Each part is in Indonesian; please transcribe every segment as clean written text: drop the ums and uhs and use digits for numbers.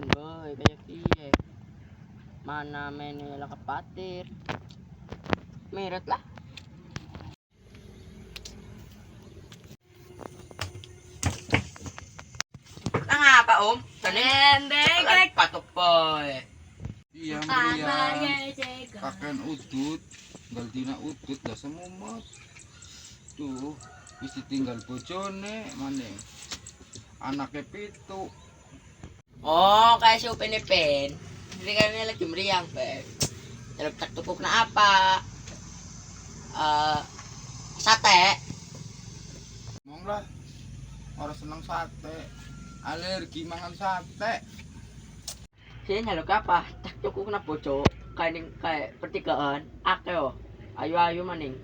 bosan boy kayak piye. Mana menela kapatir. Merat lah. Apa om? Bebek. Patok boy. Iya Kabar meriang cek. kakek udut galtina udut dah semumut tuh wis ditinggal bojone maning anaknya pitu. Oh, kayak si Upin Ipin. Ini kan ini lagi meriang, Beb. Dalam tak tukuk na apa? Sate. Ngomong lah orang seneng sate alergi mangan sate. Sini nyaluk apa? Tak tukuk na bojo. Kayak pertigaan. Ake oh. Ayu-ayu maning.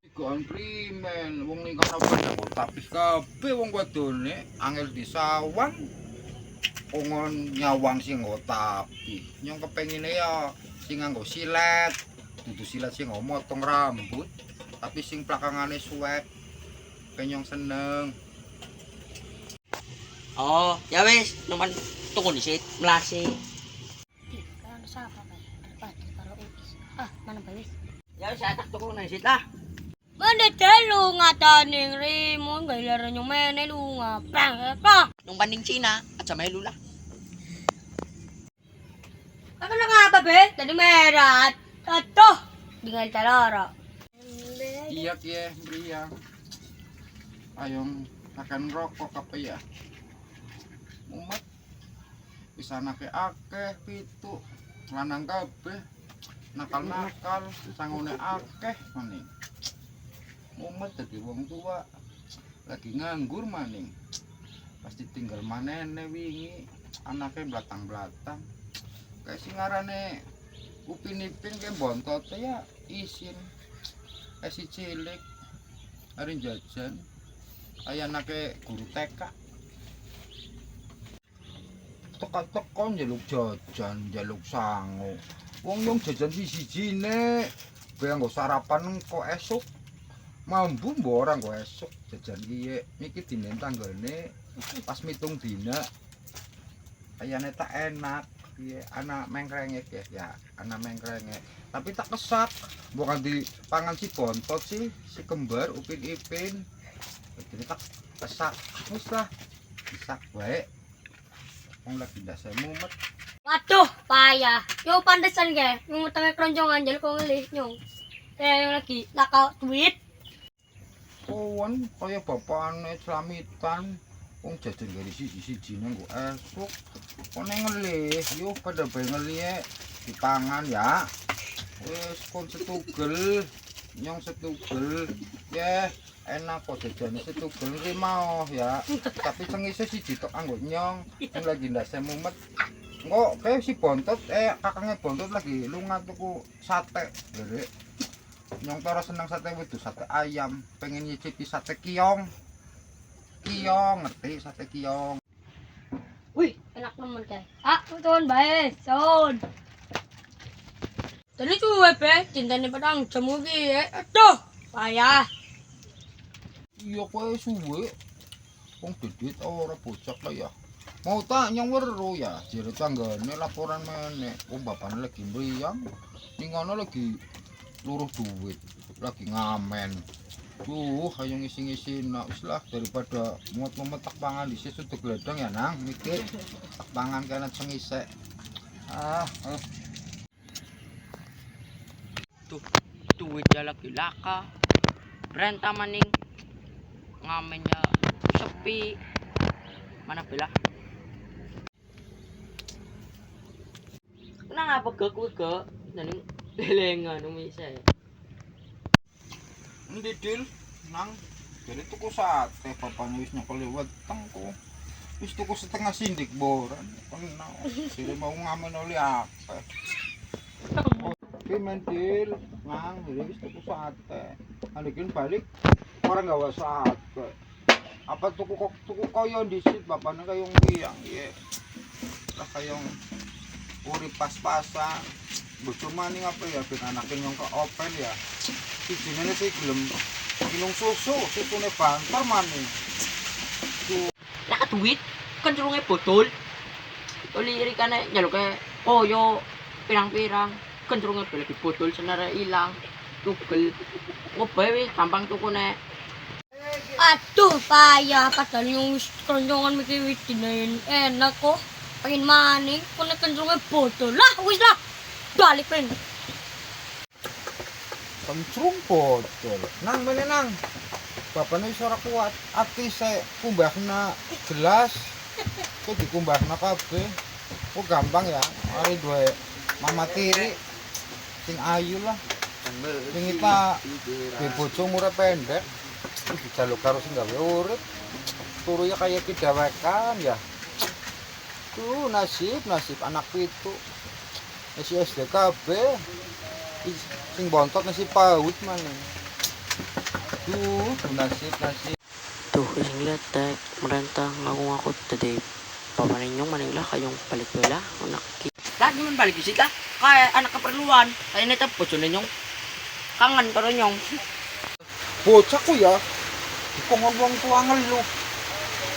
Tigaan primen wong ning kono padha tapis kabeh wong wadone angel disawan. Kongon nyawang sing nggo tapi nyong kepengine ya sing nganggo silet dudu silet sing nggo motong rambut tapi sing plakangane suwek penyong seneng. Oh, ya wis, numan tunggu disit, melasi. Kan siapa kan? Ada pati karo uis. Mana wis? Ya wis tak tukuk na disit lah. Mana telu ngataning rimon gailaran yung mene lunga. Pang. Nung banding Cina, at sa may lula. Ano na nga ba be? Tadi merat. Tato. Dingal taloro. Iyak ya meriang ayong akan rokok apa ya umat bisa nake akeh pitu lanang kabeh nakal sangune akeh maning umat dadi wong tua lagi nganggur maning pasti tinggal manene wingi anaknya belatang kayak sing ngarane Upin Ipin kayak bontot ya isin si cilik hari jajan ayah anaknya guru TK teka-teka njaluk jajan njaluk sangu wong yang jajan siji-sijine biar nggak sarapan kok esok mampu mbok orang kok esok jajan kiye mikir dinen tanggane pas mitung dina ayane tak enak piye anak mengkrengek ya anak mengkrengek tapi tak kesak bukan di pangan si bontot si kembar Upin Ipin jadi tak kesak wis lah kesak baik wong lagi ndak saya mumet. Waduh, payah. Yo pantesan ge, yung utangnya keroncongan jalo ko ngelih nyong. Kaya yung lagi nakal duit. Kawan kaya bapakane selamitan wong jajan dari siji-siji nang kok esuk kok ngelih yo pada bae ngelih dipangan ya wis kon setugel nyong setugel ya enak kok jajane setugel ki mau ya tapi sengise siji tok anggo nyong sing lagi ndak semumet engko kayak si bontot kakangnya bontot lagi lunga tuku sate derek nyong toro seneng sate wedhus sate ayam pengen nyicipi sate kiyong ngerti sate kiyong. Wih, enak naman kay. Tuon bae, son. Tadi cuwe be, cinta ni padang jamugi Aduh, payah. Iya kowe suwe wong dedit ora bocah kaya mau tak nyong weru ya jere tanggane laporan meneh wong bapakne lagi mriyang ning ngono lagi luruh duit lagi ngamen ayo ngisi-ngisi nak wis lah daripada mumet-mumet tak pangan dhisik sudut gledong ya nang mikir tak pangan kena sengisek Tuh, duit lagi laka. Renta maning. Ngamennya sepi. Mana bela? Kenapa gak kuwi gak? Nang lelengan umise. endi dil nang jere tuku sate bapaknya wis nyekel weteng kok wis tuku setengah sindik boran kenal jere mau ngamen oli apa mentil nang jere wis tuku sate andekin balik orang gawa sate apa tuku koyo disit bapaknya kayong biang ya lah kayong urip pas-pasan bojo maning apa ya ben anake nyong ke open ya sijine sih gelem minum susune banter maning Lah duit kan curunge botol. Uliri ka na, nyalo kay koyo, pirang-pirang, kendrungnya lagi botol senara ilang, tugel, ngobawi, gampang tuku na. Aduh, payah. Padahal yung keroncongan mikiwit dinain. Enak kok. Pengen maning, kung nakencongan botol. Lah, wis lah. Balik rin. Kencrung botol. Nang mana nang? Bapaknya suara kuat. Ati saya kumbahna gelas. Kok dikumbahna kabeh. Kok gampang ya. Hari dua mama tiri. Sing ayu lah. Sing kita bojo murah pendek. Dijaluk karo sing gawe urip. Turunya kayak kidawekan ya. Tuh nasib anak pitu. Masih SD kabeh. Sing bontot nasi paut mana? Tuh nasib. Tuh, ising letek, merentah ngaku-ngaku tadi. Papa ninyong maninglah kayong balik bela, anak ki. Lagi man balik isik lah, kaya anak keperluan. Kaya neta bojo ninyong kangen karo nyong. Bocah ku ya. Dikongkon wong tua ngeluh.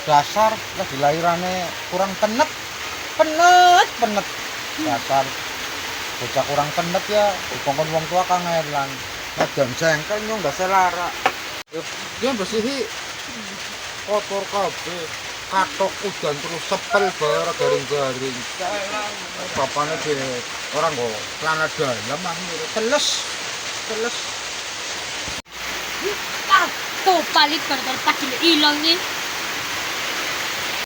Dasar lah dilahirane kurang penet. Penet. Dasar bocah kurang penet ya. Dikongkon wong tua kangelan. Kadang jengkel nyong ndak selara. Dia bersihi kotor kabeh. Katok udan terus sepel bara garing-garing. Bapaknya di orang kok celana dalam mah teles. Tuh, balik. Padahal pasti hilang nih.